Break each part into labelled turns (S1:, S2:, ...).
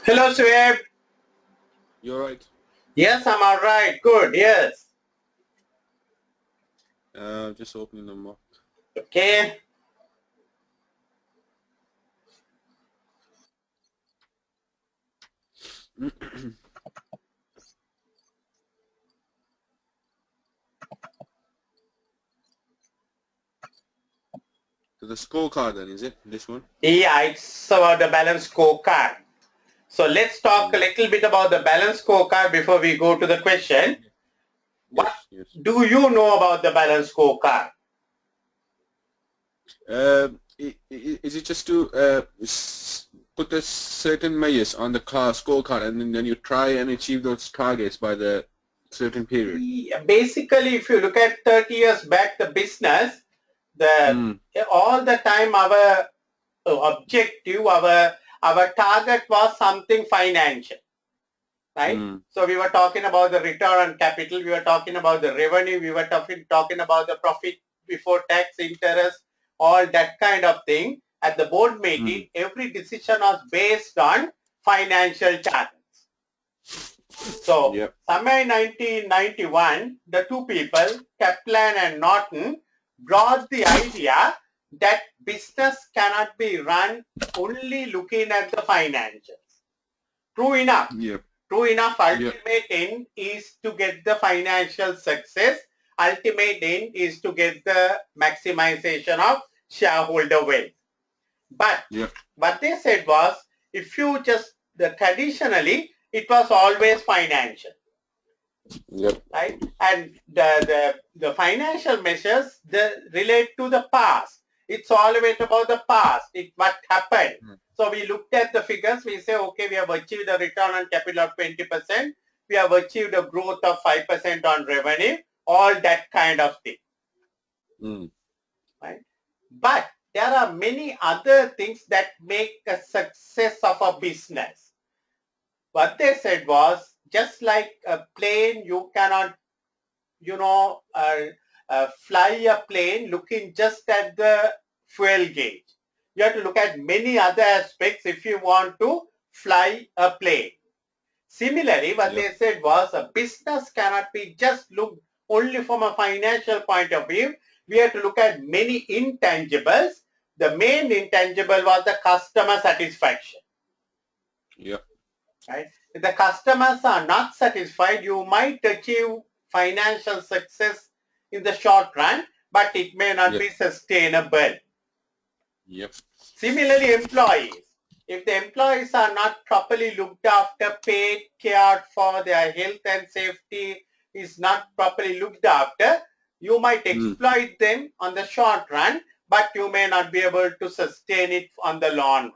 S1: Hello, Sweb.
S2: You're right.
S1: Yes, I'm all right. Good. Yes.
S2: Just opening them up.
S1: Okay.
S2: So the scorecard then, is it? This one?
S1: Yeah, it's about the balance scorecard. So let's talk a little bit about the balance scorecard before we go to the question. What
S2: Yes.
S1: do you know about the balance scorecard?
S2: Is it just to put a certain measures on the scorecard and then you try and achieve those targets by the certain period?
S1: Yeah, basically, if you look at 30 years back, the business, all the time our objective, our target was something financial, right? So we were talking about the return on capital, we were talking about the revenue, we were talking about the profit before tax, interest, all that kind of thing. At the board meeting, every decision was based on financial targets. So somewhere in 1991, the two people, Kaplan and Norton, brought the idea that business cannot be run only looking at the financials. True enough. True enough, ultimate end is to get the financial success. Ultimate end is to get the maximization of shareholder wealth. But what they said was, if you just, traditionally, it was always financial. Right? And the financial measures relate to the past. It's always about the past. What happened. So we looked at the figures. We say, okay, we have achieved a return on capital of 20%. We have achieved a growth of 5% on revenue. All that kind of thing. Right? But there are many other things that make a success of a business. What they said was, just like a plane, you cannot, fly a plane looking just at the fuel gauge. You have to look at many other aspects if you want to fly a plane. Similarly, what they said was, a business cannot be just looked only from a financial point of view. We have to look at many intangibles. The main intangible was the customer satisfaction. Right? If the customers are not satisfied, you might achieve financial success in the short run, but it may not be sustainable. Similarly, employees. If the employees are not properly looked after, paid, cared for, their health and safety is not properly looked after, you might exploit them on the short run, but you may not be able to sustain it on the long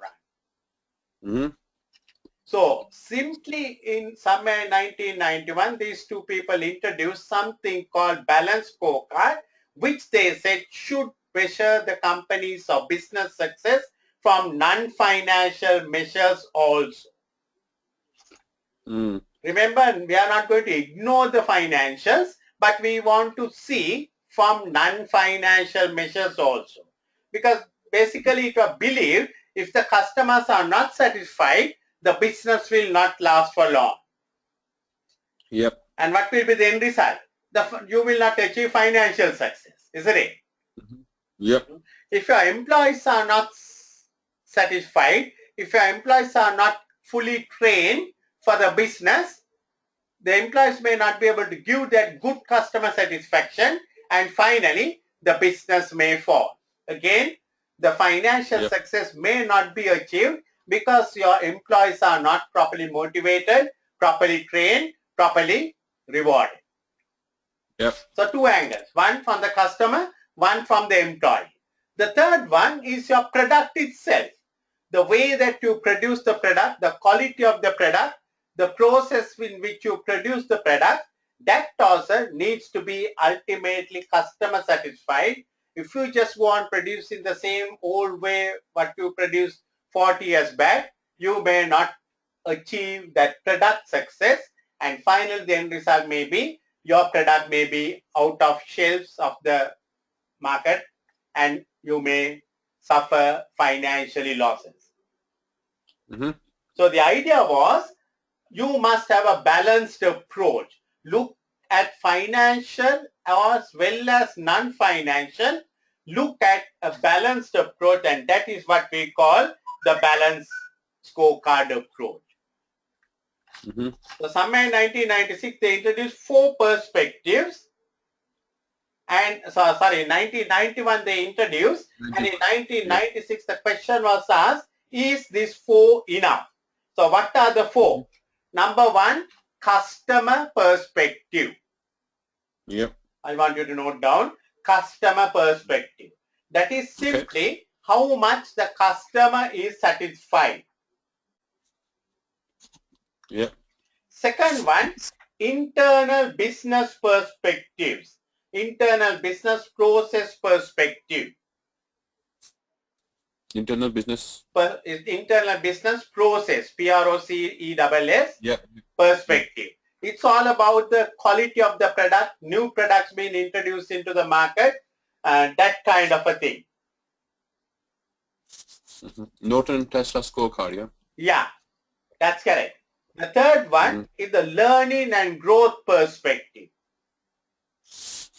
S1: run. So simply in somewhere 1991, these two people introduced something called balance scorecard, which they said should measure the company's or business success from non-financial measures also. Remember, we are not going to ignore the financials, but we want to see from non-financial measures also. Because basically it was believed if the customers are not satisfied, the business will not last for long. And what will be the end result? You will not achieve financial success, isn't it? If your employees are not satisfied, if your employees are not fully trained for the business, the employees may not be able to give that good customer satisfaction, and finally the business may fall. Again, the financial success may not be achieved because your employees are not properly motivated, properly trained, properly rewarded. So two angles, one from the customer, one from the employee. The third one is your product itself. The way that you produce the product, the quality of the product, the process in which you produce the product, that also needs to be ultimately customer satisfied. If you just go on producing the same old way what you produced 40 years back, you may not achieve that product success, and finally the end result may be your product may be out of shelves of the market and you may suffer financially losses. So the idea was you must have a balanced approach. Look at financial as well as non-financial. Look at a balanced approach, and that is what we call the balanced scorecard approach. So somewhere in 1996 they introduced 4 perspectives, and in 1991 they introduced, and in 1996 the question was asked, is this 4 enough? So what are the 4? Number 1, customer perspective.
S2: Yep.
S1: I want you to note down customer perspective. That is simply how much the customer is satisfied.
S2: Yep.
S1: Second one, internal business perspectives. Internal business process perspective.
S2: Internal business.
S1: Internal business process, PROCESS, perspective. It's all about the quality of the product, new products being introduced into the market, that kind of a thing.
S2: Norton Tesla scorecard, yeah?
S1: Yeah, that's correct. The third one is the learning and growth perspective.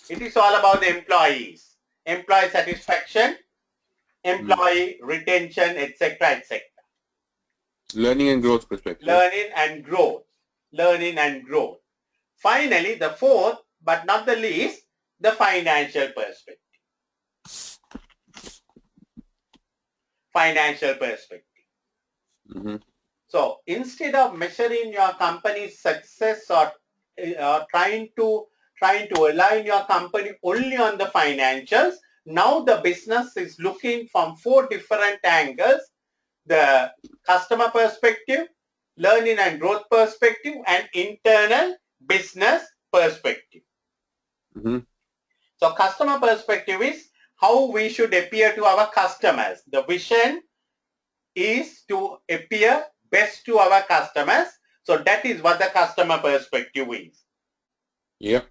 S1: It is all about the employees, employee satisfaction, employee retention, etc., etc.
S2: Learning and growth perspective.
S1: Learning and growth. Learning and growth. Finally, the fourth, but not the least, the financial perspective. Financial perspective. So instead of measuring your company's success or trying to align your company only on the financials, now the business is looking from 4 different angles: the customer perspective, learning and growth perspective, and internal business perspective. So customer perspective is how we should appear to our customers. The vision is to appear best to our customers. So that is what the customer perspective is.
S2: Yep.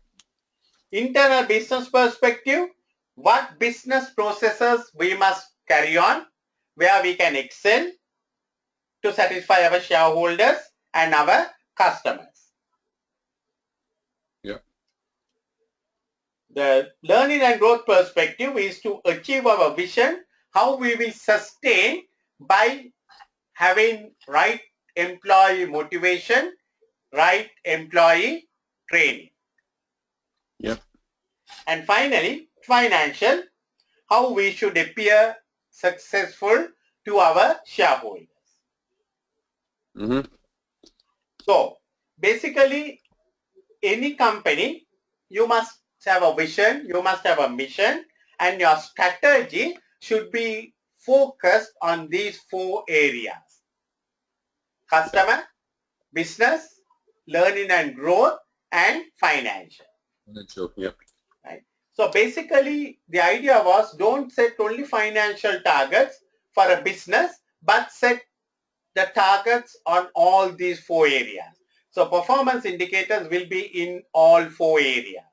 S1: Internal business perspective, what business processes we must carry on, where we can excel to satisfy our shareholders and our customers.
S2: Yep.
S1: The learning and growth perspective is to achieve our vision, how we will sustain by having right employee motivation, right employee training.
S2: Yep.
S1: And finally, financial, how we should appear successful to our shareholders. So basically, any company, you must have a vision, you must have a mission, and your strategy should be focused on these 4 areas: customer, business, learning and growth, and financial.
S2: Yep.
S1: Right? So basically, the idea was, don't set only financial targets for a business, but set the targets on all these 4 areas. So performance indicators will be in all 4 areas.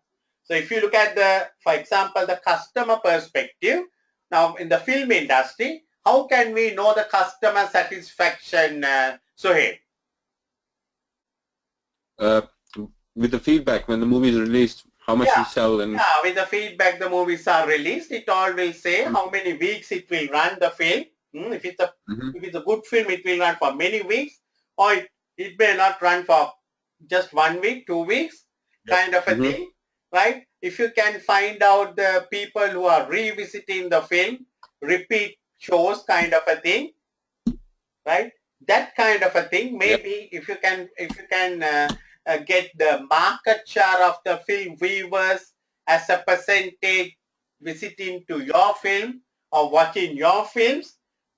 S1: So if you look at for example, the customer perspective, now in the film industry, how can we know the customer satisfaction, Sohail?
S2: With the feedback when the movie is released, how much we sell, and
S1: with the feedback the movies are released, it all will say how many weeks it will run the film. If it's a good film, it will run for many weeks, or it may not run for just 1 week, 2 weeks, kind of a thing, right? If you can find out the people who are revisiting the film, repeat shows, kind of a thing, right? That kind of a thing. Maybe if you can get the market share of the film viewers as a percentage visiting to your film or watching your films,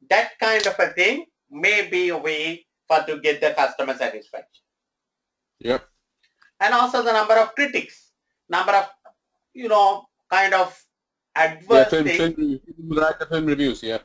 S1: that kind of a thing may be a way to get the customer satisfaction.
S2: Yep.
S1: And also the number of critics, number of, kind of adverse
S2: film,
S1: things.
S2: write the film reviews. Yeah.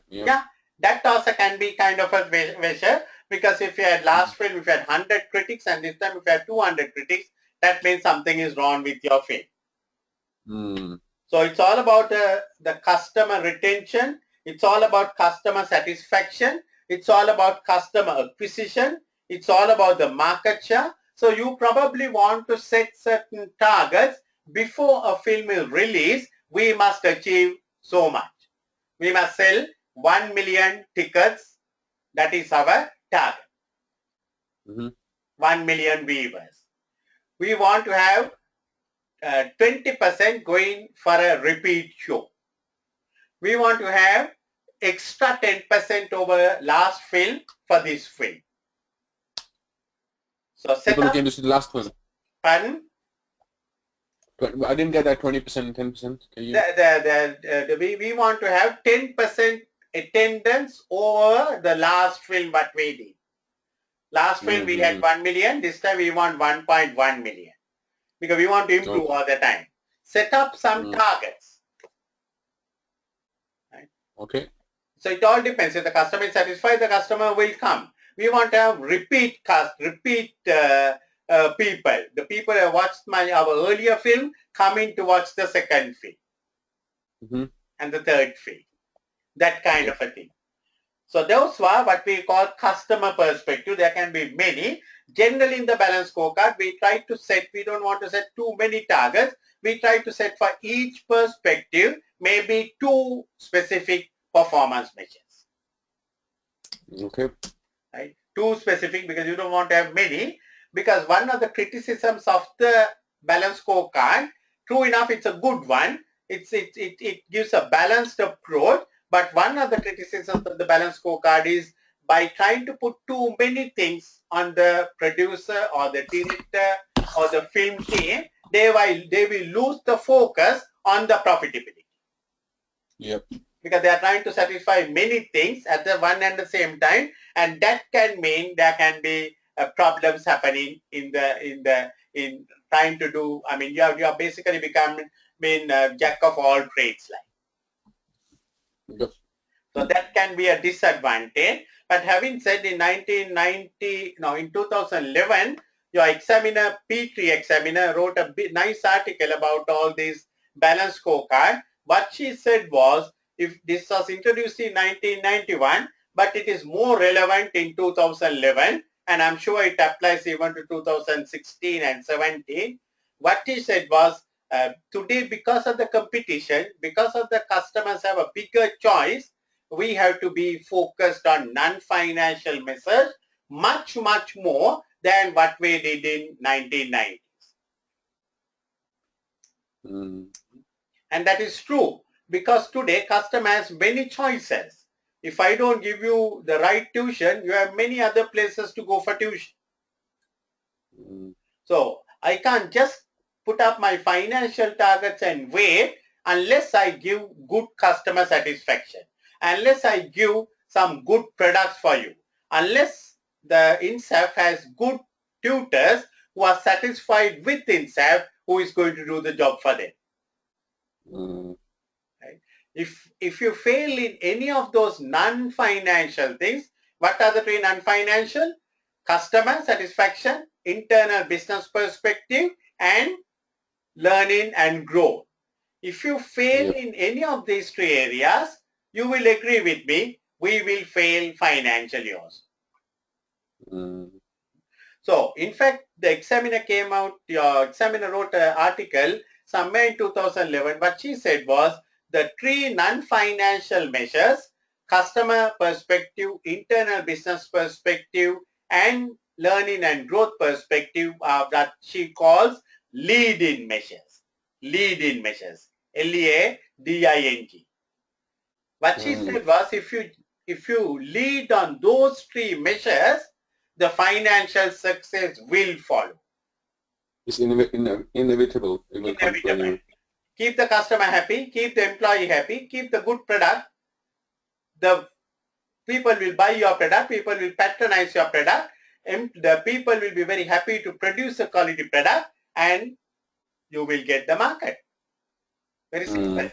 S1: That also can be kind of a measure, because if you had last film, if you had 100 critics and this time if you had 200 critics, that means something is wrong with your film. So it's all about the customer retention. It's all about customer satisfaction. It's all about customer acquisition. It's all about the market share. So you probably want to set certain targets before a film is released. We must achieve so much. We must sell 1 million tickets. That is our target. 1 million viewers. We want to have 20% going for a repeat show. We want to have extra 10% over last film for this film. So set
S2: people
S1: up.
S2: came to see the last one.
S1: Pardon?
S2: I didn't get that 20% and 10%.
S1: We want to have 10% attendance over the last film what we did. Last film we had 1 million. This time we want 1.1 million. Because we want to improve all the time. Set up some targets. Right?
S2: Okay.
S1: So it all depends. If the customer is satisfied, the customer will come. We want to have repeat people. The people who watched our earlier film coming to watch the second film and the third film. That kind of a thing. So those were what we call customer perspective. There can be many. Generally in the balance scorecard, we try to set, we don't want to set too many targets. We try to set for each perspective maybe 2 specific performance measures.
S2: Okay.
S1: Right? 2 specific, because you don't want to have many. Because one of the criticisms of the balance scorecard, true enough, it's a good one. It gives a balanced approach. But one of the criticisms of the balance scorecard is by trying to put too many things on the producer or the director or the film team, they will lose the focus on the profitability.
S2: Yep.
S1: Because they are trying to satisfy many things at the one and the same time, and that can mean there can be problems happening in trying to do. I mean, you are basically becoming jack of all trades, like.
S2: Yep.
S1: So that can be a disadvantage. But having said, in 2011, your examiner, Petrie examiner, wrote a nice article about all these balance scorecard. What she said was, if this was introduced in 1991, but it is more relevant in 2011, and I'm sure it applies even to 2016 and 17. What she said was, today, because of the competition, because of the customers have a bigger choice, we have to be focused on non-financial measures much more than what we did in 1990s. And that is true, because today customer has many choices. If I don't give you the right tuition, you have many other places to go for tuition. So I can't just put up my financial targets and wait unless I give good customer satisfaction, unless I give some good products for you, unless the INSAF has good tutors who are satisfied with INSAF, who is going to do the job for them. Right? If you fail in any of those non-financial things, what are the 3 non-financial? Customer satisfaction, internal business perspective, and learning and growth. If you fail in any of these 3 areas, you will agree with me, we will fail financially also. So, in fact, the examiner came out, your examiner wrote an article somewhere in 2011. What she said was, the 3 non-financial measures, customer perspective, internal business perspective, and learning and growth perspective, that she calls lead-in measures. Lead-in measures. L-E-A-D-I-N-G. What she said was, if you lead on those 3 measures, the financial success will follow.
S2: It's inevitable.
S1: Inevitable. Keep the customer happy, keep the employee happy, keep the good product. The people will buy your product, people will patronize your product, and the people will be very happy to produce a quality product, and you will get the market. Very simple.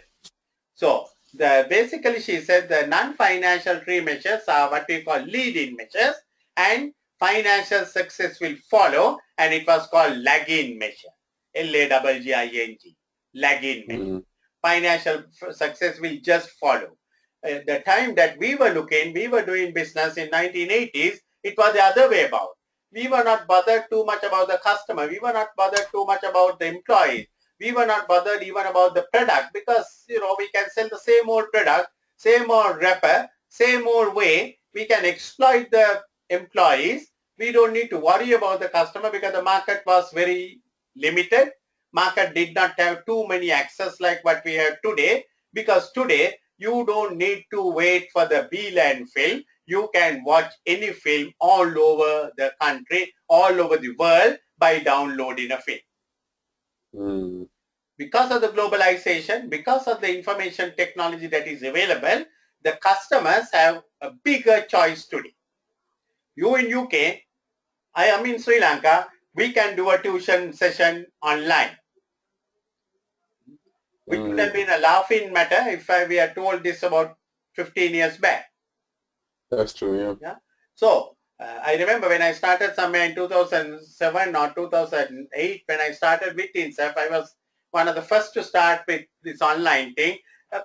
S1: So basically she said the non-financial three measures are what we call lead-in measures, and financial success will follow, and it was called lag-in measure. L-A-G-G-I-N-G. Lag-in measure. Financial success will just follow. The time that we were doing business in 1980s, it was the other way about. We were not bothered too much about the customer. We were not bothered too much about the employees. We were not bothered even about the product, because we can sell the same old product, same old wrapper, same old way. We can exploit the employees. We don't need to worry about the customer because the market was very limited. Market did not have too many access like what we have today, because today you don't need to wait for the bill and film. You can watch any film all over the country, all over the world by downloading a film. Because of the globalization, because of the information technology that is available, the customers have a bigger choice today. You in UK, I am in Sri Lanka, we can do a tuition session online. Which would have been a laughing matter if we had told this about 15 years back.
S2: That's true,
S1: yeah. So, I remember when I started somewhere in 2007 or 2008, when I started with INSEF, I was one of the first to start with this online thing.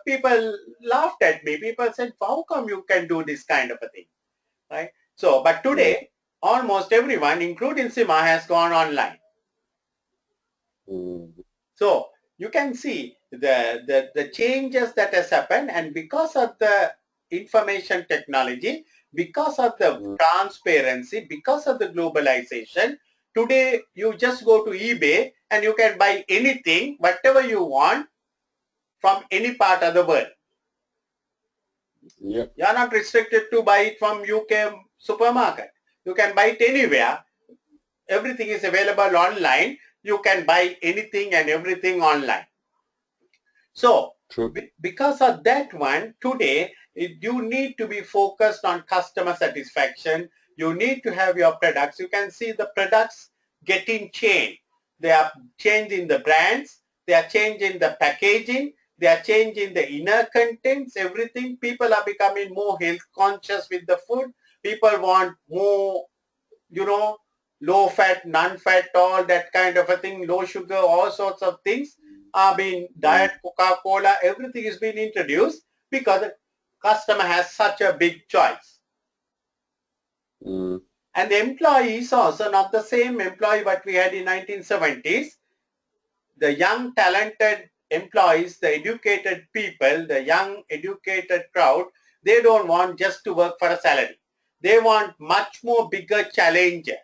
S1: People laughed at me. People said, how come you can do this kind of a thing? Right? So, but today, almost everyone, including Sima, has gone online. So, you can see the changes that has happened, and because of the information technology, because of the transparency, because of the globalization, today you just go to eBay and you can buy anything, whatever you want, from any part of the world.
S2: Yep.
S1: You are not restricted to buy it from UK supermarket. You can buy it anywhere. Everything is available online. You can buy anything and everything online. So, because of that one, today, you need to be focused on customer satisfaction. You need to have your products. You can see the products getting changed. They are changing the brands. They are changing the packaging. They are changing the inner contents, everything. People are becoming more health conscious with the food. People want more, low fat, non-fat, all that kind of a thing, low sugar, all sorts of things are being, diet Coca-Cola, everything is being introduced because the customer has such a big choice. And the employee is also not the same employee what we had in 1970s. The young talented employees, the educated people, the young educated crowd, they don't want just to work for a salary. They want much more bigger challenges.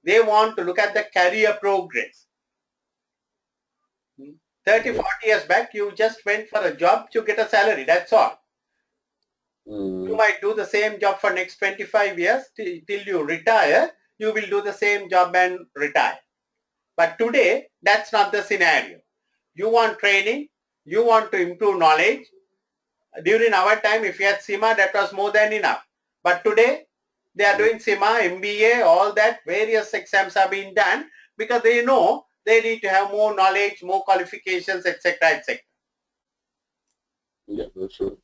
S1: They want to look at the career progress. 30, 40 years back, you just went for a job to get a salary. That's all. You might do the same job for next 25 years till you retire. You will do the same job and retire. But today, that's not the scenario. You want training. You want to improve knowledge. During our time, if you had CIMA, that was more than enough. But today, they are doing CIMA, MBA, all that, various exams are being done because they know they need to have more knowledge, more qualifications, etc., etc.
S2: Yeah, that's true.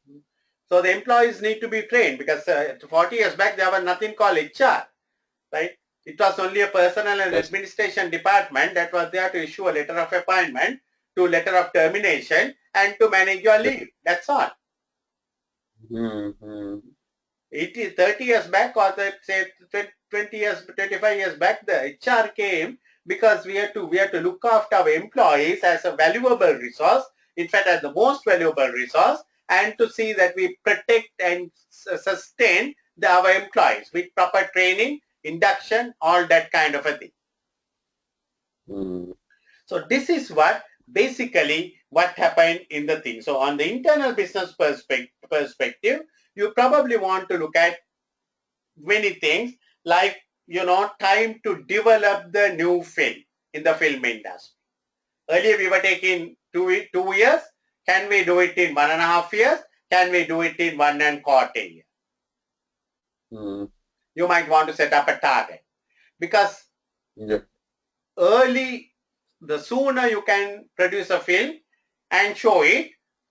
S1: So the employees need to be trained because 40 years back, there was nothing called HR, right? It was only a personnel and administration department that was there to issue a letter of appointment, to letter of termination, and to manage your leave. That's all. 30 years back, or say 20 years, 25 years back, the HR came because we had to look after our employees as a valuable resource, in fact, as the most valuable resource, and to see that we protect and sustain our employees with proper training, induction, all that kind of a thing. So this is what basically what happened in the thing. So on the internal business perspective, you probably want to look at many things like, time to develop the new film in the film industry. Earlier we were taking 2 years. Can we do it in 1.5 years? Can we do it in 1.25 years? You might want to set up a target because the sooner you can produce a film and show it,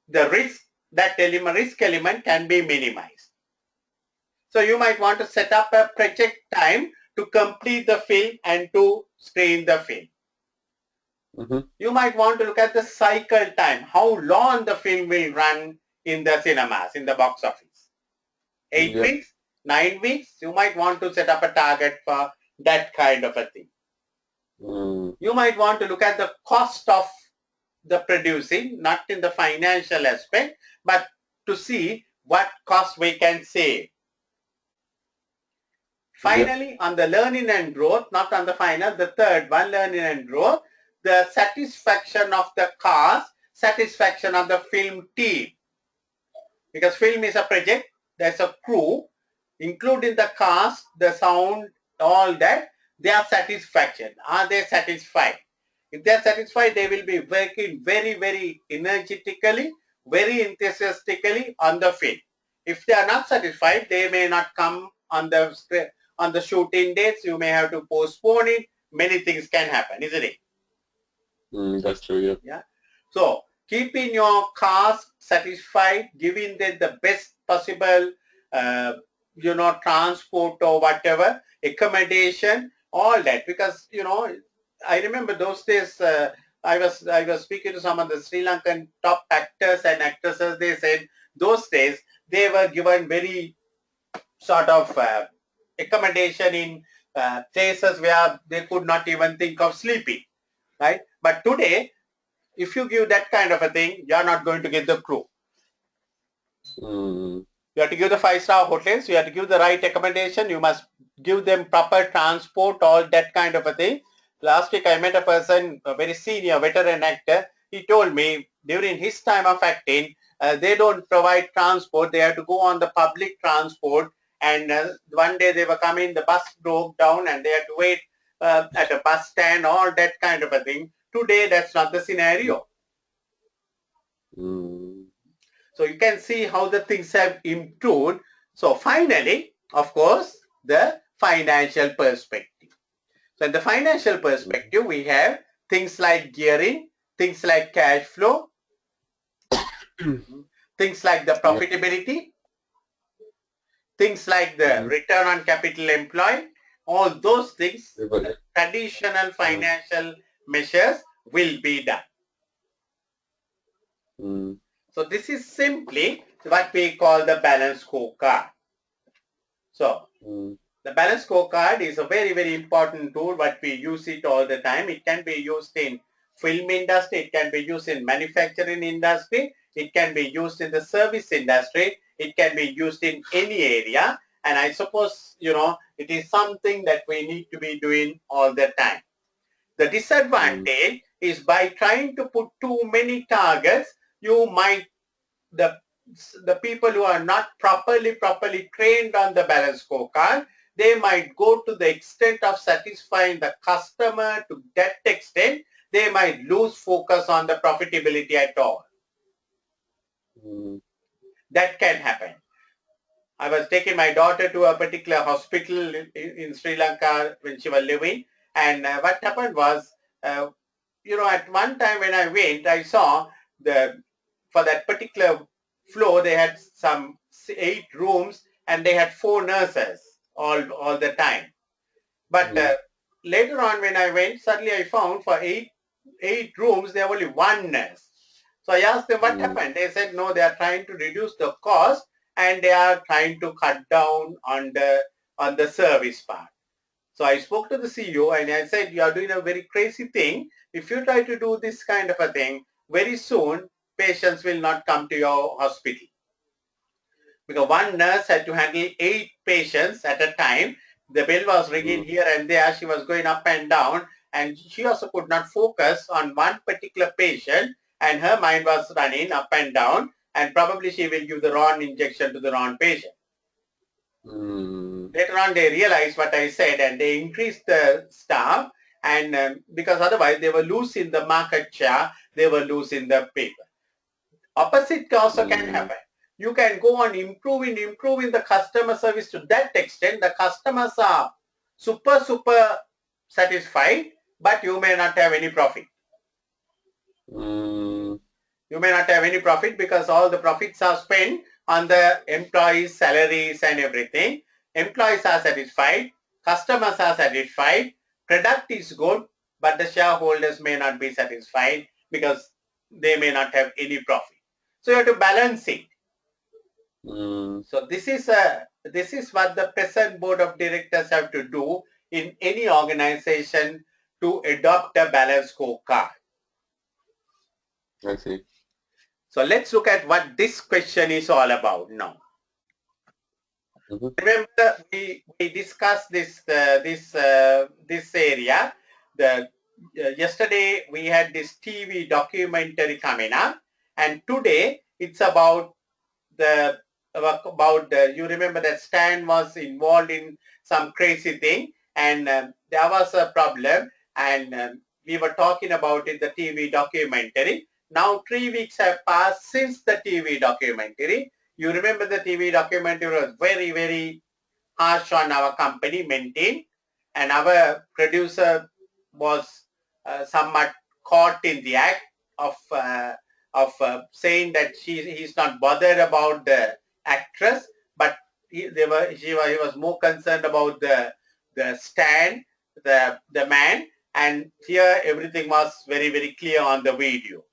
S1: the risk that risk element can be minimized. So you might want to set up a project time to complete the film and to screen the film. You might want to look at the cycle time, how long the film will run in the cinemas, in the box office. 8 weeks, 9 weeks, you might want to set up a target for that kind of a thing. You might want to look at the cost of the producing, not in the financial aspect, but to see what cost we can save. Finally, on the learning and growth, not on the final, the third one, learning and growth, the satisfaction of the cast, satisfaction of the film team. Because film is a project, there's a crew, including the cast, the sound, all that, their satisfaction. Are they satisfied? If they are satisfied, they will be working very, very energetically, very enthusiastically on the film. If they are not satisfied, they may not come on the shooting dates. You may have to postpone it. Many things can happen, isn't it?
S2: That's true,
S1: yeah. So keeping your cast satisfied, giving them the best possible, transport or whatever, accommodation, all that. Because I remember those days. I was speaking to some of the Sri Lankan top actors and actresses. They said those days they were given very sort of accommodation in places where they could not even think of sleeping, right? But today, if you give that kind of a thing, you are not going to get the crew. You have to give the 5-star hotels, you have to give the right accommodation, you must give them proper transport, all that kind of a thing. Last week I met a person, a very senior veteran actor. He told me during his time of acting, they don't provide transport. They have to go on the public transport. And one day they were coming, the bus broke down and they had to wait at a bus stand, all that kind of a thing. Today, that's not the scenario. So you can see how the things have improved. So finally, of course, the financial perspective. So in the financial perspective, we have things like gearing, things like cash flow, things like the profitability, things like the return on capital employed, all those things, the traditional financial measures will be done. So this is simply what we call the balance scorecard. So the balance scorecard is a very, very important tool, but we use it all the time. It can be used in film industry, it can be used in manufacturing industry, it can be used in the service industry, it can be used in any area. And I suppose, it is something that we need to be doing all the time. The disadvantage is by trying to put too many targets, you might, the people who are not properly trained on the balance scorecard, they might go to the extent of satisfying the customer. To that extent, they might lose focus on the profitability at all. That can happen. I was taking my daughter to a particular hospital in Sri Lanka when she was living, and what happened was, at one time when I went, I saw for that particular floor, they had some 8 rooms and they had 4 nurses all the time. But later on when I went, suddenly I found for 8 rooms, there was only 1 nurse. So I asked them what happened. They said, no, they are trying to reduce the cost and they are trying to cut down on the service part. So I spoke to the CEO and I said, you are doing a very crazy thing. If you try to do this kind of a thing, very soon patients will not come to your hospital. Because one nurse had to handle 8 patients at a time. The bell was ringing here and there. She was going up and down, and she also could not focus on one particular patient, and her mind was running up and down, and probably she will give the wrong injection to the wrong patient. Later on, they realized what I said and they increased the staff, and because otherwise they were losing the market share, they were losing the paper. Opposite also can happen. You can go on improving the customer service to that extent. The customers are super satisfied, but you may not have any profit. You may not have any profit because all the profits are spent on the employees' salaries and everything. Employees are satisfied, customers are satisfied, product is good, but the shareholders may not be satisfied because they may not have any profit. So you have to balance it. So this is what the present board of directors have to do in any organization to adopt a balanced scorecard.
S2: I see.
S1: So let's look at what this question is all about now. Remember, we discussed this area. Yesterday we had this TV documentary coming up, and today it's about you remember that Stan was involved in some crazy thing, and there was a problem, and we were talking about it, the TV documentary. Now 3 weeks have passed since the TV documentary. You remember the TV documentary was very, very harsh on our company, Maintain, and our producer was somewhat caught in the act of saying that he's not bothered about the actress, but he was more concerned about the Stan, the man, and here everything was very, very clear on the video,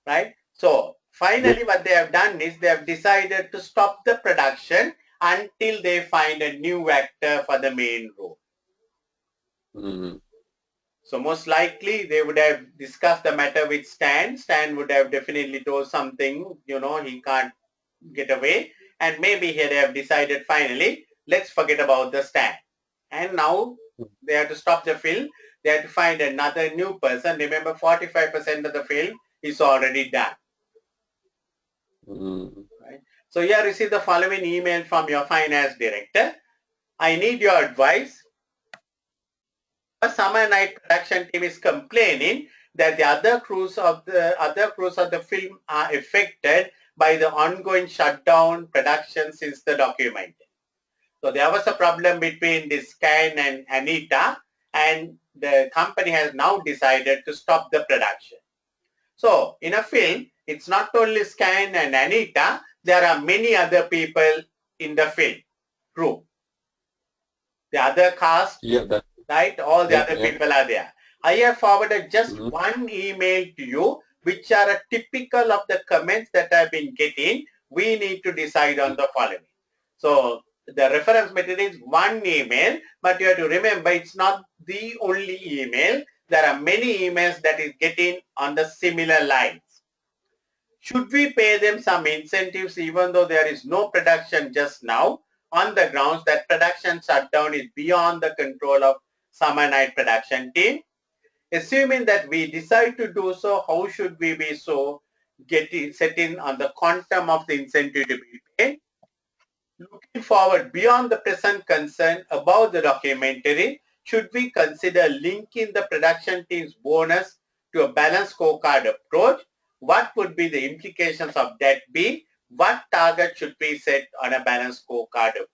S1: right? So finally what they have done is they have decided to stop the production until they find a new actor for the main role. So most likely they would have discussed the matter with Stan. Stan would have definitely told something, he can't get away. And maybe here they have decided finally, let's forget about the Stan. And now they have to stop the film. They have to find another new person. Remember, 45% of the film is already done. Right? So here receive the following email from your finance director. I need your advice. The Summer Night production team is complaining that the other crews of the film are affected by the ongoing shutdown production since the documentary. So there was a problem between this Stan and Anita, and the company has now decided to stop the production. So in a film, it's not only Stan and Anita, there are many other people in the film crew. The other cast, right? All the other people are there. I have forwarded just one email to you, which are a typical of the comments that I've been getting. We need to decide on the following. So the reference material is one email, but you have to remember it's not the only email. There are many emails that is getting on the similar lines. Should we pay them some incentives even though there is no production just now, on the grounds that production shutdown is beyond the control of Summer Night production team? Assuming that we decide to do so, how should we be setting on the quantum of the incentive to be paid? Looking forward beyond the present concern about the documentary, should we consider linking the production team's bonus to a balanced scorecard approach? What would be the implications of that be? What target should be set on a balanced scorecard approach?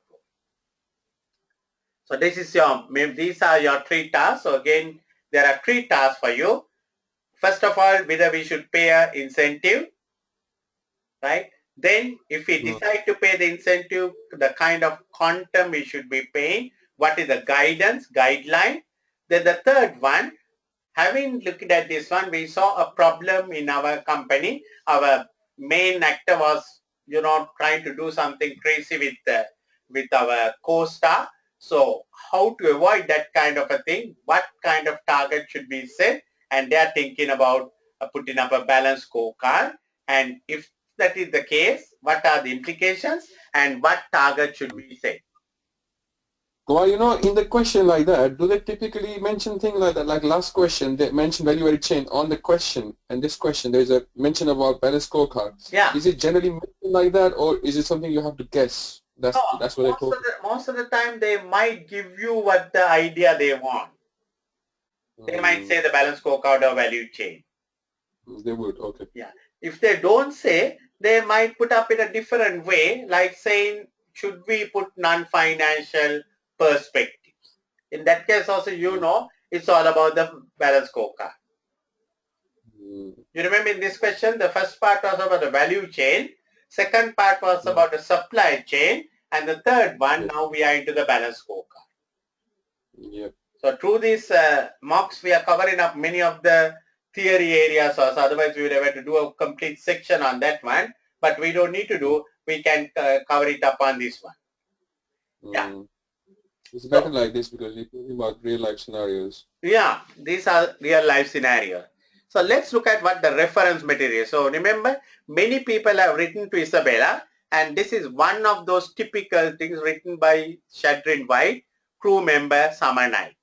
S1: So these are your 3 tasks. So again, there are 3 tasks for you. First of all, whether we should pay an incentive, right? Then if we decide to pay the incentive, the kind of quantum we should be paying, what is the guideline? Then the third one, having looked at this one, we saw a problem in our company. Our main actor was, trying to do something crazy with our co-star. So how to avoid that kind of a thing? What kind of target should be set? And they are thinking about putting up a balanced scorecard. And if that is the case, what are the implications and what target should be set?
S2: Well, in the question like that, do they typically mention things like that? Like last question, they mentioned value-added chain on the question, and this question, there's a mention about balanced scorecard.
S1: Yeah.
S2: Is it generally mentioned like that, or is it something you have to guess? That's what they told.
S1: Most of the time, they might give you what the idea they want. They might say the balanced scorecard or value chain.
S2: They would, okay.
S1: Yeah. If they don't say, they might put up in a different way, like saying, should we put non-financial perspectives? In that case also, it's all about the balanced scorecard. You remember in this question, the first part was about the value chain, second part was about the supply chain, and the third one, now we are into the balance scorecard.
S2: Yep.
S1: So through these mocks, we are covering up many of the theory areas also. Otherwise, we would have to do a complete section on that one. But we don't need to do. We can cover it up on this one. Yeah.
S2: It's better like this because we're talking about real life scenarios.
S1: Yeah, these are real life scenarios. So let's look at what the reference material. So remember, many people have written to Isabella, and this is one of those typical things written by Shadrin White, crew member Summer Night.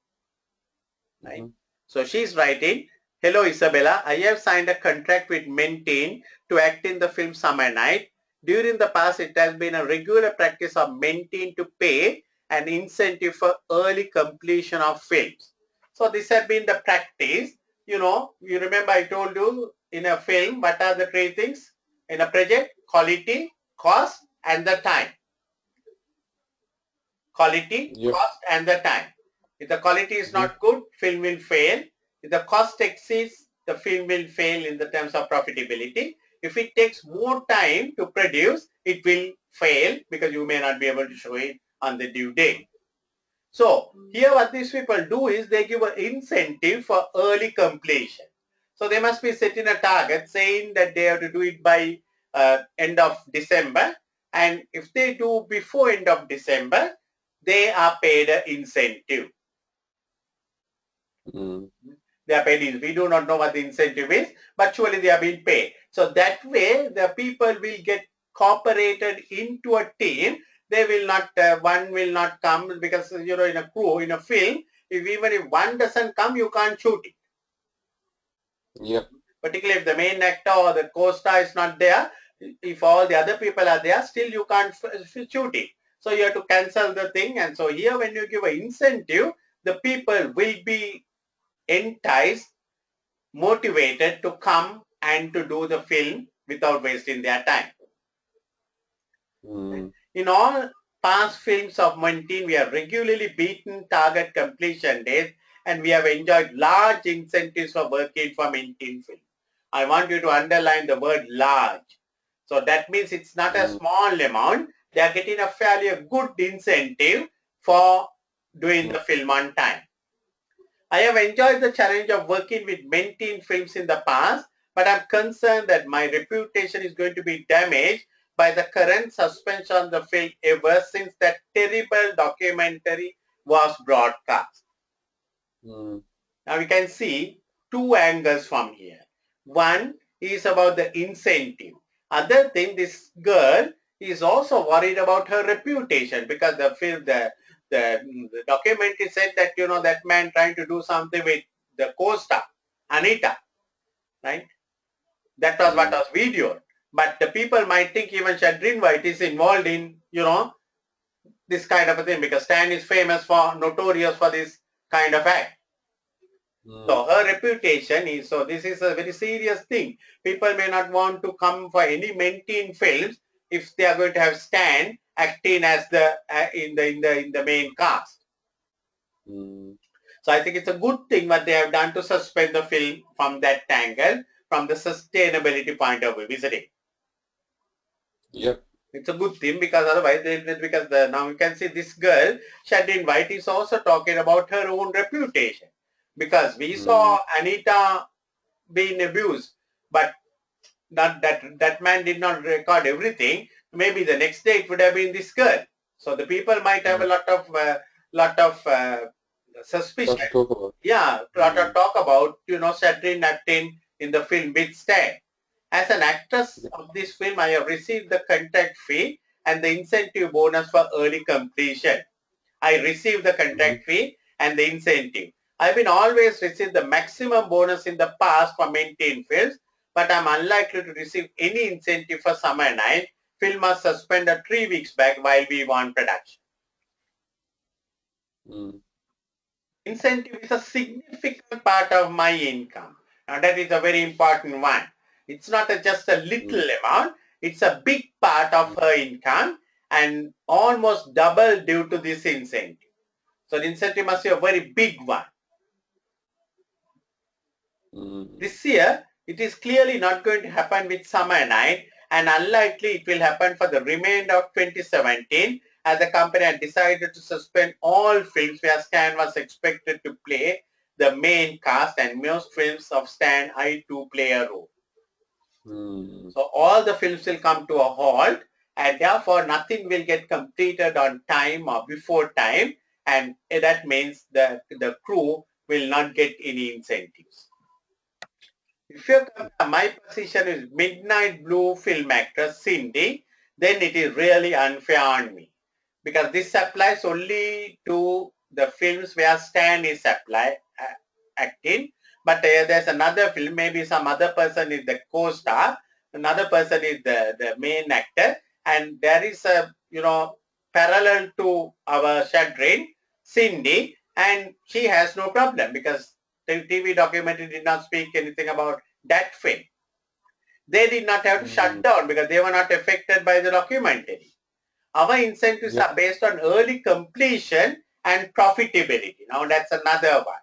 S1: Right? So she's writing, "Hello Isabella, I have signed a contract with Mentine to act in the film Summer Night. During the past, it has been a regular practice of Mentine to pay an incentive for early completion of films." So this has been the practice. You know, you remember I told you in a film, what are the three things in a project? Quality, cost, and the time. Quality, cost, and the time. If the quality is not good, film will fail. If the cost exceeds, the film will fail in the terms of profitability. If it takes more time to produce, it will fail because you may not be able to show it on the due date. So here what these people do is they give an incentive for early completion. So they must be setting a target saying that they have to do it by end of December. And if they do before end of December, they are paid an incentive. They are paid. We do not know what the incentive is, but surely they are being paid. So that way, the people will get cooperated into a team. They will not, one will not come because, you know, in a crew, in a film, even if one doesn't come, you can't shoot it.
S2: Yep.
S1: Particularly if the main actor or the co-star is not there, if all the other people are there, still you can't shoot it. So you have to cancel the thing. And so here when you give an incentive, the people will be enticed, motivated to come and to do the film without wasting their time. In all past films of Mentine, we have regularly beaten target completion dates and we have enjoyed large incentives for working for Mentine film. I want you to underline the word large. So that means it's not a small amount. They are getting a fairly good incentive for doing the film on time. I have enjoyed the challenge of working with Mentine films in the past, but I'm concerned that my reputation is going to be damaged by the current suspension of the film ever since that terrible documentary was broadcast. Now we can see two angles from here. One is about the incentive. Other thing, this girl is also worried about her reputation because the film, the documentary said that, you know, that man trying to do something with the co-star, Anita, right? That was what was videoed. But the people might think even Shadrin White is involved in, you know, this kind of a thing because Stan is famous for, notorious for this kind of act. So her reputation is, so this is a very serious thing. People may not want to come for any Mentine films if they are going to have Stan acting as the in the main cast. So I think it's a good thing what they have done to suspend the film from that angle, from the sustainability point of view, isn't it?
S2: Yep.
S1: It's a good thing because otherwise, now you can see this girl, Shadrin White, is also talking about her own reputation. Because we saw Anita being abused, but not that man did not record everything. Maybe the next day it would have been this girl. So the people might have a lot of suspicion. Yeah, lot of talk about, you know, Shadrin acting in the film with Stan. As an actress of this film, I have received the contract fee and the incentive bonus for early completion. I received the contract fee and the incentive. I've been always received the maximum bonus in the past for Mentine films, but I'm unlikely to receive any incentive for Summer Night. Film was suspended 3 weeks back while we were on production. Incentive is a significant part of my income. Now that is a very important one. It's not just a little amount, it's a big part of her income and almost double due to this incentive. So the incentive must be a very big one. This year, It is clearly not going to happen with Summer Night, and unlikely it will happen for the remainder of 2017, as the company had decided to suspend all films where Stan was expected to play the main cast, and most films of Stan I to play a role. So all the films will come to a halt, and therefore nothing will get completed on time or before time, and that means the crew will not get any incentives. If you compare my position with Midnight Blue film actress Cindy, then it is really unfair on me, because this applies only to the films where Stan is acting, but there's another film, maybe some other person is the co-star, another person is the main actor, and there is a, parallel to our Shadrin, Cindy, and she has no problem because the TV documentary did not speak anything about that film. They did not have to shut down because they were not affected by the documentary. Our incentives are based on early completion and profitability. Now that's another one.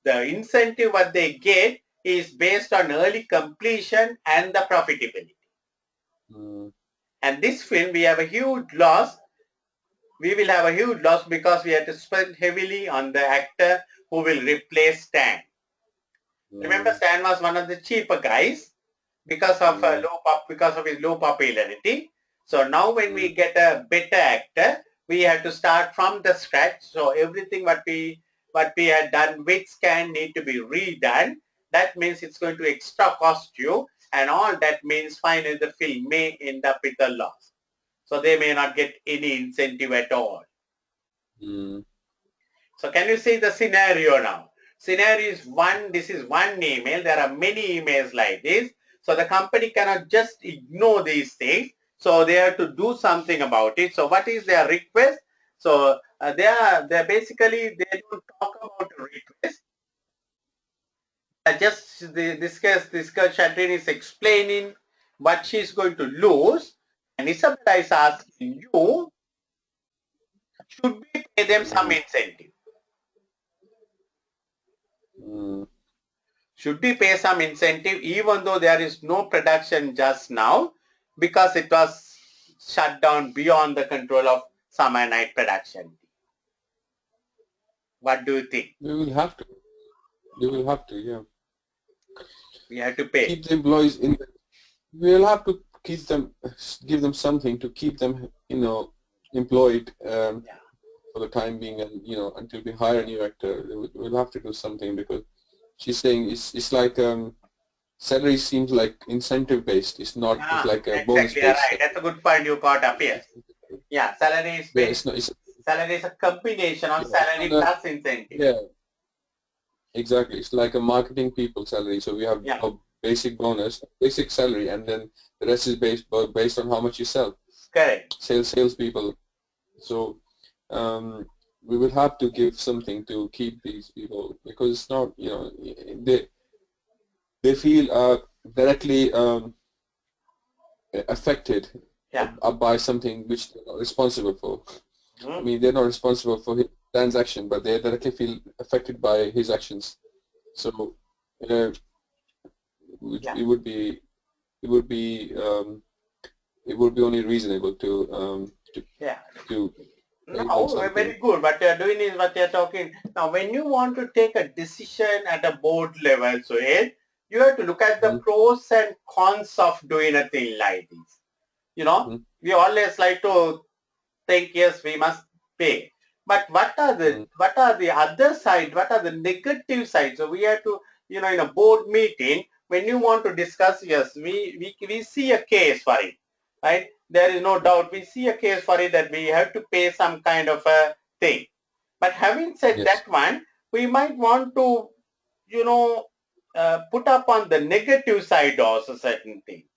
S1: The incentive what they get is based on early completion and the profitability. And this film, we have a huge loss. We will have a huge loss because we have to spend heavily on the actor who will replace Stan. Remember, Stan was one of the cheaper guys because of his low popularity. So now when we get a better actor, we have to start from the scratch. So everything what we had done with Stan need to be redone. That means it's going to extra cost you, and all that means finally the film may end up with a loss. So they may not get any incentive at all. So can you see the scenario now? Scenario is one, this is one email. There are many emails like this. So the company cannot just ignore these things. So they have to do something about it. So what is their request? So they basically, they don't talk about a request. Shadrin is explaining what she's going to lose. And Isabella is asking you, should we pay them some incentive? Should we pay some incentive even though there is no production just now because it was shut down beyond the control of Summer Night production? What do you think?
S2: We will have to. We will have to, yeah.
S1: We have to pay.
S2: Keep the employees in. We will have to keep them, give them something to keep them, employed for the time being, and until we hire a new actor. We'll have to do something, because she's saying it's like salary seems like incentive based. It's not. It's like a bonus based.
S1: Right. That's a good point you got up here. Yeah, salary is based. Salary is a combination of salary plus incentive.
S2: Yeah. Exactly. It's like a marketing people salary. So we have a basic bonus, basic salary, and then the rest is based on how much you sell.
S1: Correct.
S2: Salespeople. So we will have to give something to keep these people, because it's not, they feel directly affected by something which they're not responsible for. I mean, they're not responsible for his transaction, but they directly feel affected by his actions. So it would be only reasonable to
S1: very good. What you are doing is what you are talking. Now, when you want to take a decision at a board level, so you have to look at the pros and cons of doing a thing like this. We always like to think, yes, we must pay. But what are the other side? What are the negative sides? So we have to, in a board meeting, when you want to discuss, yes, we see a case for it, right? There is no doubt. We see a case for it that we have to pay some kind of a thing. But having said that one, we might want to, put up on the negative side also certain things.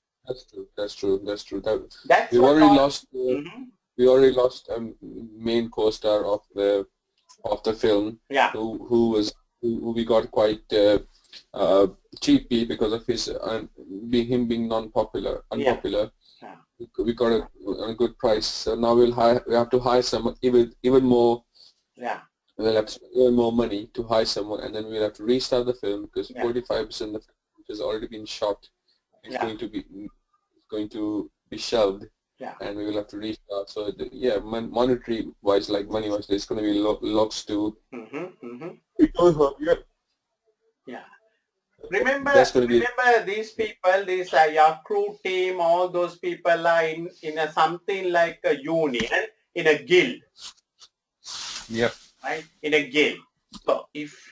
S2: That's true. We already lost a main co-star of the film.
S1: Yeah.
S2: Who we got quite cheaply because of his him being unpopular.
S1: Yeah.
S2: We got a good price. So now we have to hire someone even more.
S1: Yeah.
S2: We'll have to spend even more money to hire someone, and then we'll have to restart the film because 45% of the film has already been shot. It's
S1: Yeah.
S2: going to be shelved.
S1: Yeah.
S2: And we will have to restart. So yeah, monetary wise, like money wise, there's going to be lots to.
S1: Yeah. Remember,
S2: That's going to be.
S1: remember these people, these your crew team, all those people are in a something like a union, in a guild.
S2: Yep.
S1: Right? In a guild. So if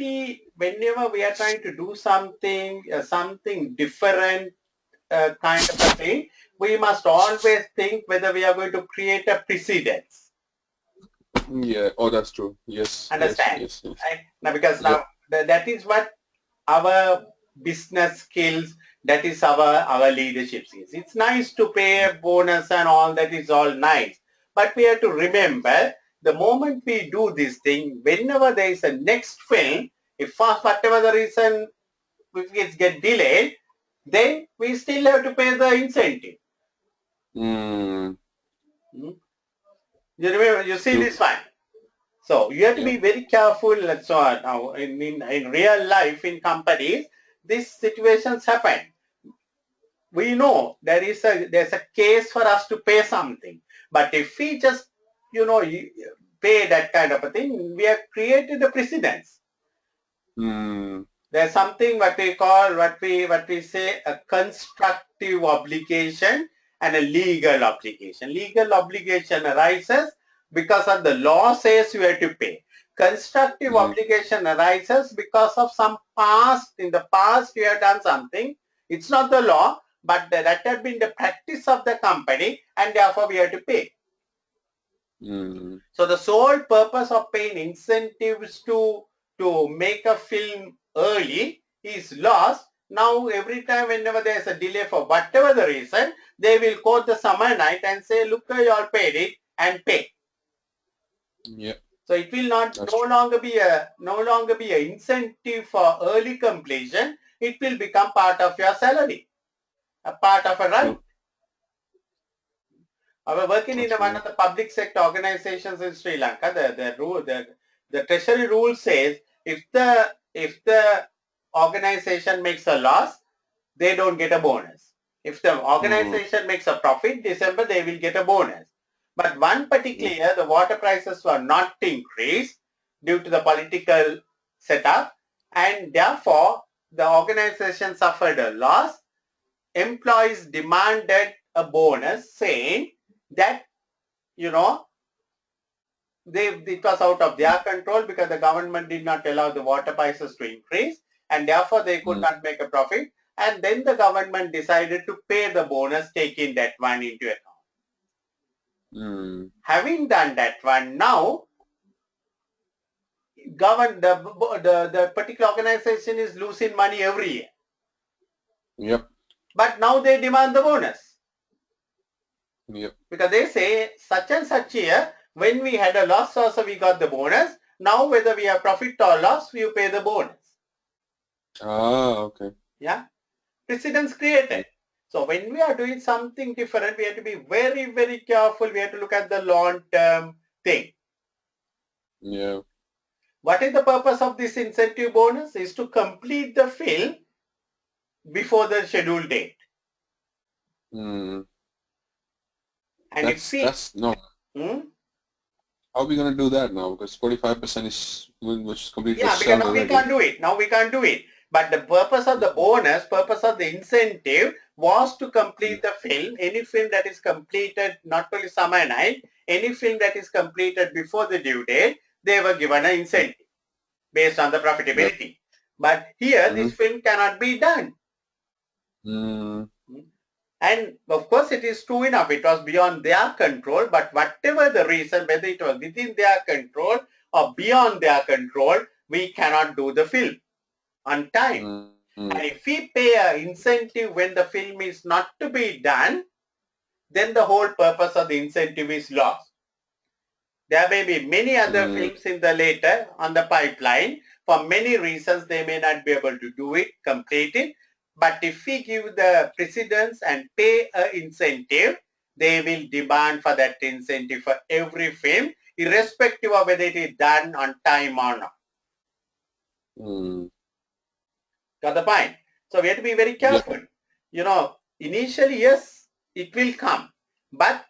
S1: whenever we are trying to do something, something different kind of a thing, we must always think whether we are going to create a precedence.
S2: Yeah. Oh, that's true. Yes.
S1: Understand?
S2: Yes.
S1: Right? Now, because now that is what our business skills, that is our leadership skills. It's nice to pay a bonus and all that is all nice. But we have to remember, the moment we do this thing, whenever there is a next film, if for whatever the reason if it gets delayed, then we still have to pay the incentive. You remember, you see this one. So you have to be very careful. So now in real life in companies, these situations happen. We know there's a case for us to pay something, but if we just pay that kind of a thing, we have created a precedence. There's something what we call what we say a constructive obligation and a legal obligation. Legal obligation arises because of the law says you have to pay. Constructive obligation arises because of some in the past you have done something. It's not the law, but that has been the practice of the company, and therefore we have to pay. So the sole purpose of paying incentives to make a film early is lost. Now every time whenever there is a delay for whatever the reason, they will quote the summer night and say, look, you all paid it and pay.
S2: Yeah.
S1: So it will no longer be a incentive for early completion. It will become part of your salary, a part of a right. I was working in one of the public sector organizations in Sri Lanka. The treasury rule says if the organization makes a loss, they don't get a bonus. If the organization makes a profit, December they will get a bonus. But one particular year, the water prices were not increased due to the political setup, and therefore the organization suffered a loss. Employees demanded a bonus, saying that it was out of their control because the government did not allow the water prices to increase, and therefore they could not make a profit. And then the government decided to pay the bonus, taking that one into account. Having done that one, now the particular organization is losing money every year.
S2: Yep.
S1: But now they demand the bonus.
S2: Yep.
S1: Because they say such and such year, when we had a loss also we got the bonus. Now whether we have profit or loss, you pay the bonus.
S2: Okay.
S1: Yeah. Precedence created. So when we are doing something different, we have to be very, very careful. We have to look at the long-term thing.
S2: Yeah.
S1: What is the purpose of this incentive bonus? Is to complete the film before the scheduled date. And
S2: that's no. How are we going to do that now? Because 45% is which is completely.
S1: Yeah, because now we can't do it. Now we can't do it. But the purpose of the bonus, purpose of the incentive was to complete the film. Any film that is completed, not only summer night, any film that is completed before the due date, they were given an incentive based on the profitability. But here, this film cannot be done. And of course, it is true enough. It was beyond their control. But whatever the reason, whether it was within their control or beyond their control, we cannot do the film on time. And if we pay an incentive when the film is not to be done, then the whole purpose of the incentive is lost. There may be many other films in the later on the pipeline. For many reasons, they may not be able to do it, complete it. But if we give the precedence and pay an incentive, they will demand for that incentive for every film, irrespective of whether it is done on time or not. Got the point? So we have to be very careful. Initially, yes, it will come, but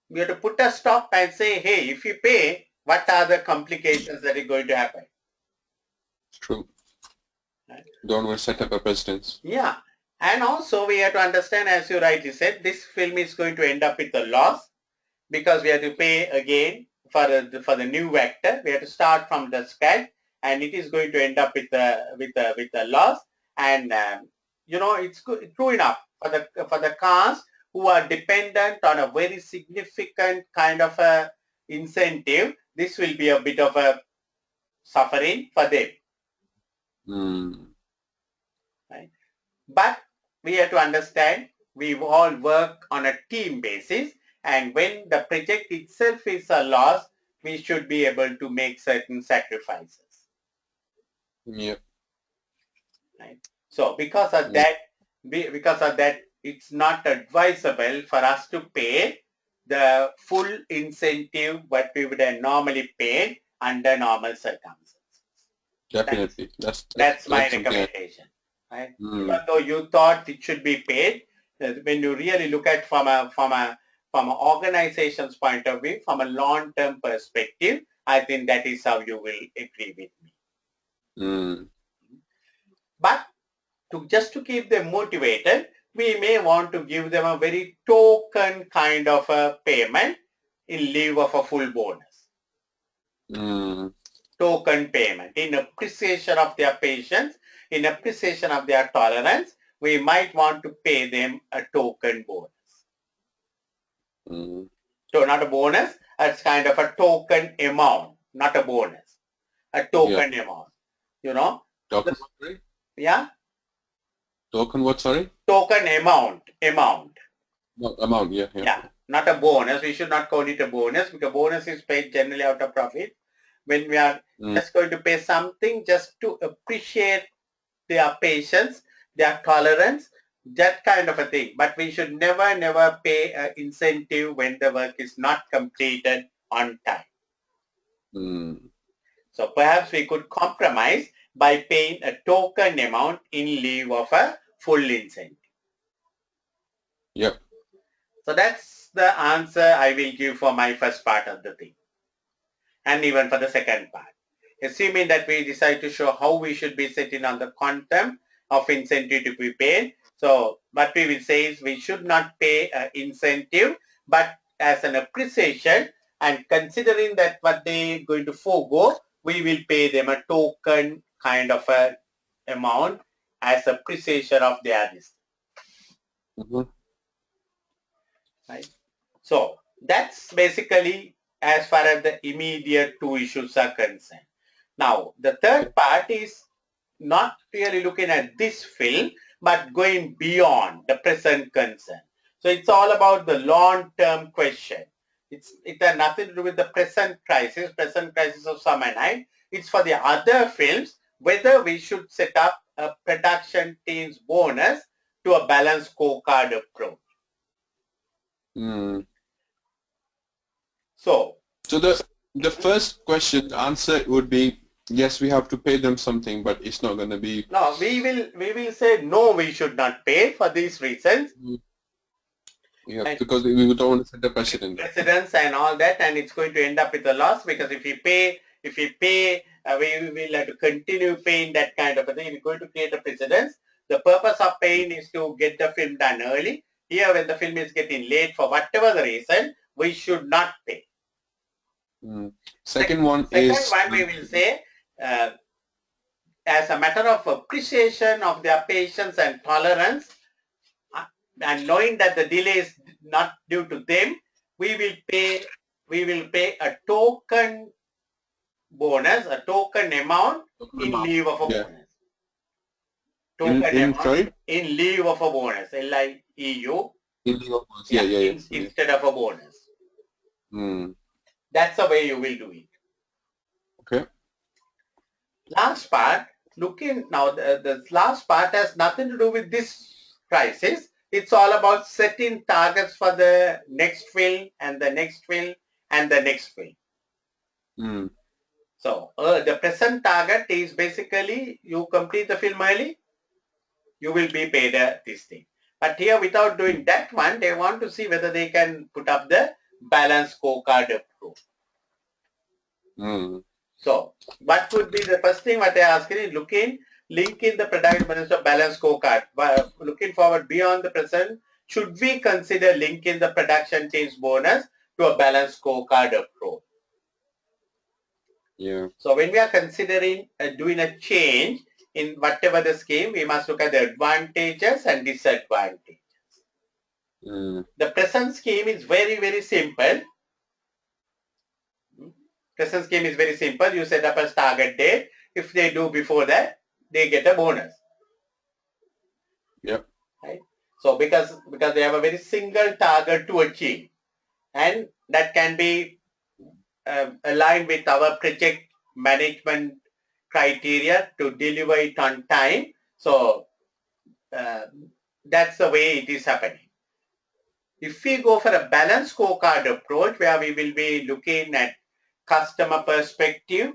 S1: we have to put a stop and say, hey, if you pay, what are the complications that are going to happen?
S2: True.
S1: Right.
S2: Don't want to set up a precedence.
S1: Yeah. And also we have to understand, as you rightly said, this film is going to end up with a loss because we have to pay again for the new vector. We have to start from the scratch, and it is going to end up with a loss. And it's true enough for the cars who are dependent on a very significant kind of a incentive. This will be a bit of a suffering for them. Right? But we have to understand we all work on a team basis, and when the project itself is a loss, we should be able to make certain sacrifices.
S2: Yeah.
S1: Right? So because of that, it's not advisable for us to pay the full incentive what we would have normally paid under normal circumstances.
S2: Definitely.
S1: That's my recommendation. Right? Even though you thought it should be paid, when you really look at from an organization's point of view, from a long-term perspective, I think that is how you will agree with me. But just to keep them motivated, we may want to give them a very token kind of a payment in lieu of a full bonus. Token payment in appreciation of their patience, in appreciation of their tolerance, we might want to pay them a token bonus. So not a bonus, it's kind of a token amount, not a bonus, a token amount.
S2: Token
S1: what? Yeah.
S2: Token what? Sorry.
S1: Token amount.
S2: No, amount. Yeah.
S1: Yeah. Not a bonus. We should not call it a bonus because bonus is paid generally out of profit. When we are just going to pay something just to appreciate their patience, their tolerance, that kind of a thing. But we should never pay an incentive when the work is not completed on time. So perhaps we could compromise by paying a token amount in lieu of a full incentive.
S2: Yep.
S1: So that's the answer I will give for my first part of the thing. And even for the second part. Assuming that we decide to show how we should be setting on the quantum of incentive to be paid. So what we will say is we should not pay an incentive, but as an appreciation, and considering that what they are going to forego, we will pay them a token kind of a amount as appreciation of their risk. Right? So that's basically as far as the immediate two issues are concerned. Now, the third part is not really looking at this film, but going beyond the present concern. So it's all about the long-term question. It has nothing to do with the present crisis of Summer Night. It's for the other films, whether we should set up a production team's bonus to a balanced scorecard approach. So
S2: the first question, the answer would be yes, we have to pay them something, but it's not going to be.
S1: No, we will say no, we should not pay for these reasons.
S2: Yeah, and because we don't want to set a precedent.
S1: Precedents and all that, and it's going to end up with a loss because if we pay, we will have to continue paying that kind of a thing. We're going to create a precedence. The purpose of paying is to get the film done early. Here, when the film is getting late for whatever the reason, we should not pay.
S2: Second one
S1: we will say, as a matter of appreciation of their patience and tolerance, and knowing that the delay is not due to them, we will pay a token bonus, a token amount in lieu of a bonus. Token amount in lieu of a bonus. LIEU.
S2: In lieu of bonus. Yeah.
S1: Instead of a bonus. That's the way you will do it.
S2: Okay.
S1: Last part, now the last part has nothing to do with this crisis. It's all about setting targets for the next film and the next film and the next film. So the present target is basically you complete the film early. you will be paid this thing. But here, without doing that one, they want to see whether they can put up the balance scorecard approach. So what would be the first thing what they are asking is link in the product balance scorecard. Looking forward beyond the present, should we consider linking the production change bonus to a balance scorecard approach?
S2: Yeah.
S1: So when we are considering doing a change in whatever the scheme, we must look at the advantages and disadvantages. The present scheme is very, very simple. Present scheme is very simple. You set up a target date. If they do before that, they get a bonus.
S2: Yep.
S1: Right? So because they have a very single target to achieve, and that can be aligned with our project management criteria to deliver it on time. So that's the way it is happening. If we go for a balanced scorecard approach, where we will be looking at customer perspective,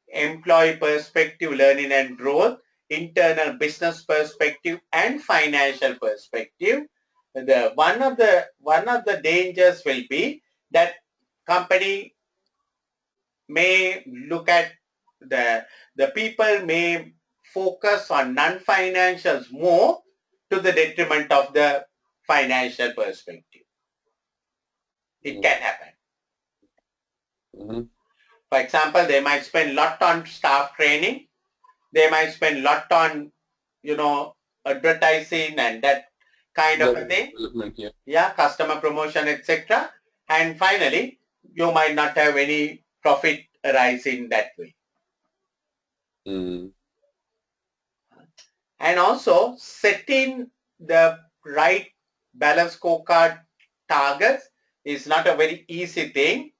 S1: employee perspective, learning and growth, internal business perspective, and financial perspective, one of the dangers will be that company may look at the people may focus on non-financials more to the detriment of the financial perspective. It can happen. For example, they might spend a lot on staff training. They might spend a lot on, advertising and that kind of a thing. Yeah, customer promotion, etc. And finally, you might not have any profit arise in that way. And also setting the right balance scorecard targets is not a very easy thing,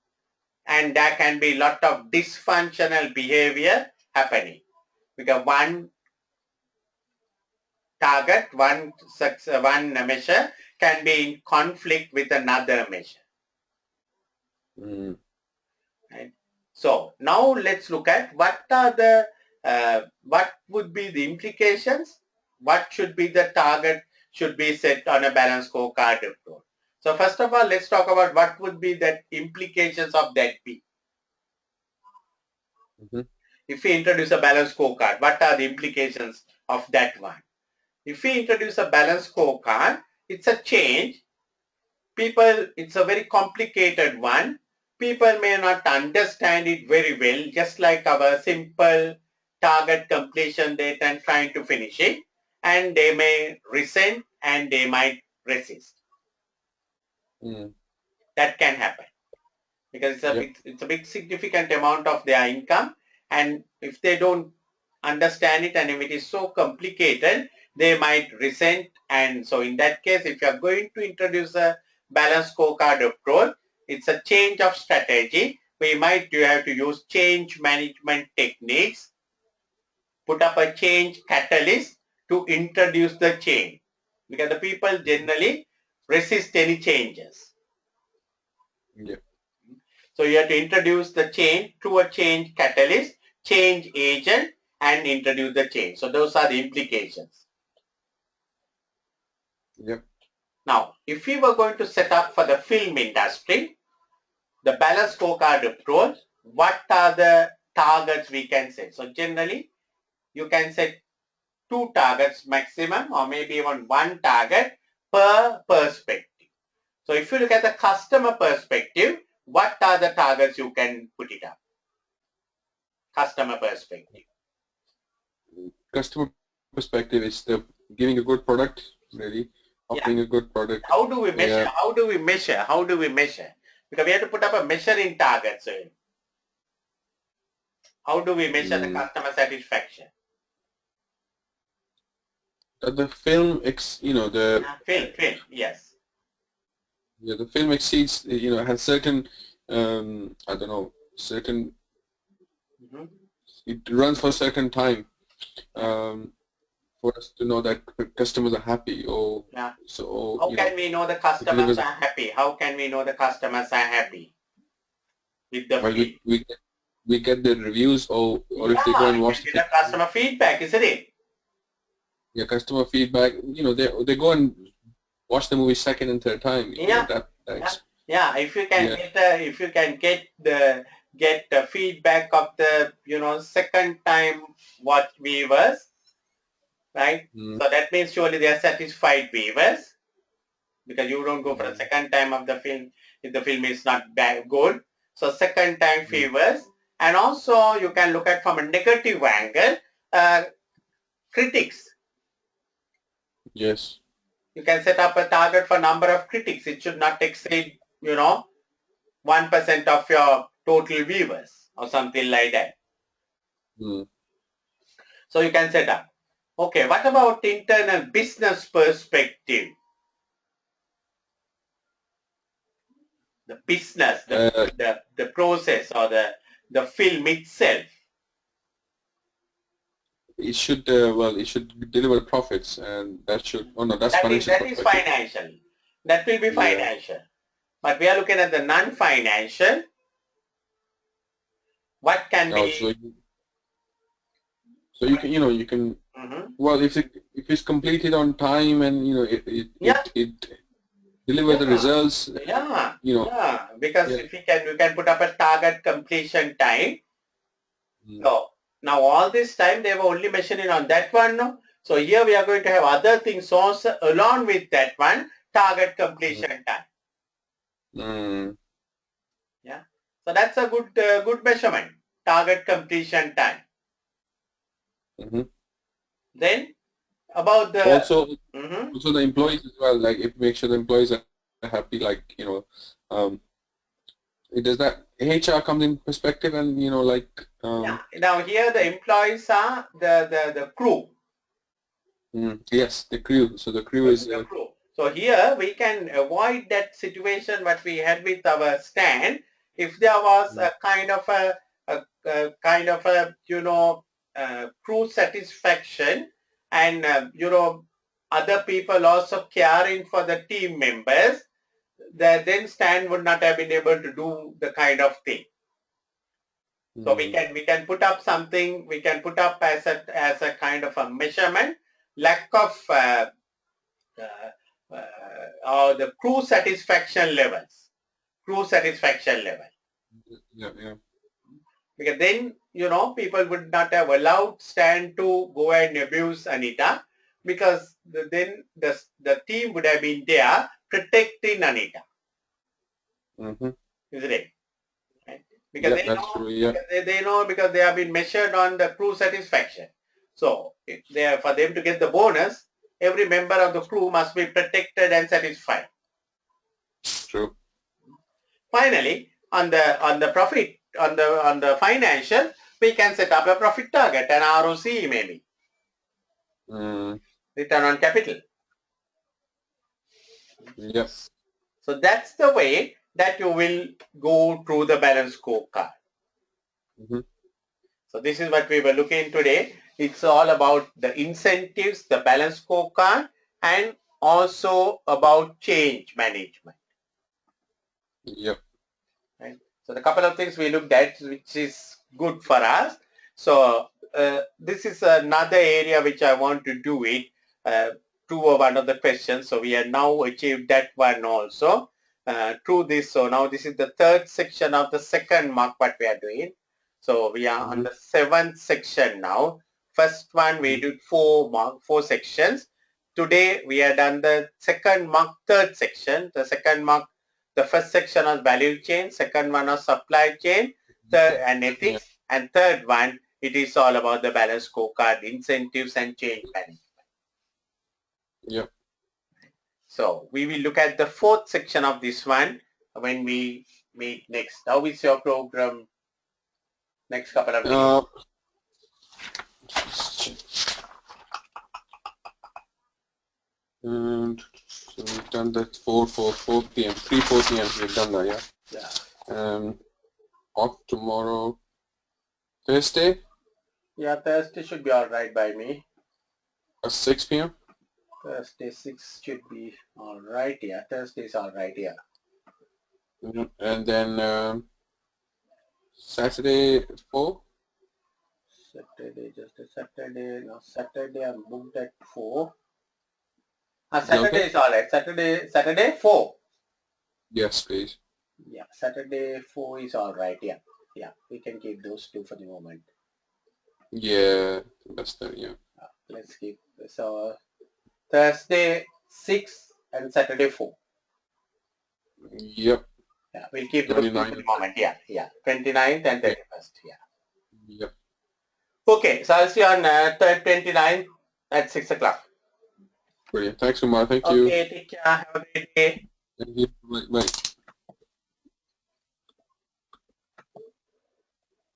S1: and there can be a lot of dysfunctional behavior happening because one target, one measure can be in conflict with another measure. Right? So now let's look at what would be the implications, what should be the target should be set on a balanced scorecard approach. So first of all, let's talk about what would be the implications of that be. If we introduce a balanced scorecard, what are the implications of that one? If we introduce a balanced scorecard, it's a change. It's a very complicated one. People may not understand it very well, just like our simple target completion date and trying to finish it, and they may resent and they might resist. That can happen because it's a big significant amount of their income, and if they don't understand it and if it is so complicated, they might resent. And so in that case, if you are going to introduce a balanced scorecard approach, it's a change of strategy. You have to use change management techniques, put up a change catalyst to introduce the change, because the people generally resist any changes. So you have to introduce the change through a change catalyst, change agent, and introduce the change. So those are the implications. Now, if we were going to set up for the film industry, the balanced scorecard approach, what are the targets we can set? So generally, you can set 2 targets maximum, or maybe even 1 target per perspective. So if you look at the customer perspective, what are the targets you can put it up? Customer perspective.
S2: Customer perspective is giving a good product, really. Offering a good product.
S1: How do we measure? How do we measure? Because we have to put up a measuring target. So how do we measure the customer satisfaction?
S2: The film,
S1: film, yes.
S2: Yeah, the film exceeds, has certain, certain. It runs for a certain time. For us to know that customers are happy, or so.
S1: How can we know the customers are happy? How can we know the customers are happy with the film?
S2: We get the reviews, or if they go and watch
S1: the customer feedback, isn't it?
S2: customer feedback. They go and watch the movie second and third time.
S1: Yeah. If you can get the feedback of the second time watch viewers, right? So that means surely they are satisfied viewers, because you don't go for the second time of the film if the film is not good. So second time viewers, and also you can look at from a negative angle, critics.
S2: Yes.
S1: You can set up a target for number of critics. It should not exceed 1% of your total viewers or something like that. So you can set up. Okay, what about internal business perspective? The business, the process, or the film itself.
S2: It should deliver profits, and that's financial.
S1: That is financial. That will be financial. But we are looking at the non-financial. What can be?
S2: So you can well, if it's completed on time and it deliver the results.
S1: Because if we can put up a target completion time. So now all this time they were only mentioning on that one. No? So here we are going to have other things also along with that one, target completion time. Yeah. So that's a good measurement, target completion time. Then about the
S2: also the employees as well. Like, if make sure the employees are happy. Like, does that HR comes in perspective, and
S1: Now here the employees are the crew.
S2: Yes, the crew. So the crew is
S1: the crew. So here we can avoid that situation what we had with our stand. If there was a kind of a crew satisfaction, and other people also caring for the team members, then stand would not have been able to do the kind of thing. So we can put up something. We can put up as a kind of a measurement, lack of the crew satisfaction levels. Because then people would not have allowed Stan to go and abuse Anita, because then the team would have been there protecting Anita. Isn't it? Right? Because they know because they have been measured on the crew satisfaction. So for them to get the bonus, every member of the crew must be protected and satisfied.
S2: True.
S1: Finally, on the profit, on the financial, we can set up a profit target, an ROC maybe. Return on capital.
S2: Yes.
S1: So that's the way that you will go through the balance scorecard. So this is what we were looking today. It's all about the incentives, the balance scorecard, and also about change management.
S2: Yep.
S1: Right? So the couple of things we looked at, which is good for us. So this is another area which I want to do it through one of the questions. So we have now achieved that one also through this. So now this is the third section of the second mark what we are doing. So we are on the seventh section now. First one we did four sections. Today we have done the second mark, third section. The second mark, the first section was value chain, second one was supply chain, third and ethics, and third one, it is all about the balance scorecard, incentives and change management.
S2: Yep.
S1: So we will look at the fourth section of this one when we meet next. How is your program next couple of days?
S2: And so we've done that 4 p.m. 4 p.m. We've done that, yeah. Off tomorrow, Thursday.
S1: Yeah, Thursday should be all right by me.
S2: 6 p.m.
S1: Thursday 6 should be all right. Yeah, Thursday is all right. Yeah.
S2: And then Saturday 4.
S1: Saturday, just a Saturday. No, Saturday I'm booked at 4. Saturday is alright. Saturday 4.
S2: Yes, please.
S1: Yeah, Saturday 4 is alright. Yeah, we can keep those two for the moment.
S2: Yeah, that's the, yeah.
S1: Let's keep, so Thursday 6 and Saturday 4.
S2: Yep.
S1: Yeah, we'll keep those two for the moment. Yeah, 29th and 31st. Yeah.
S2: Yep.
S1: Okay, so I'll see you on 29th at 6 o'clock.
S2: Brilliant. Thanks, Umar. Thank you.
S1: Okay, take care. Have a great day.
S2: Thank you. Bye.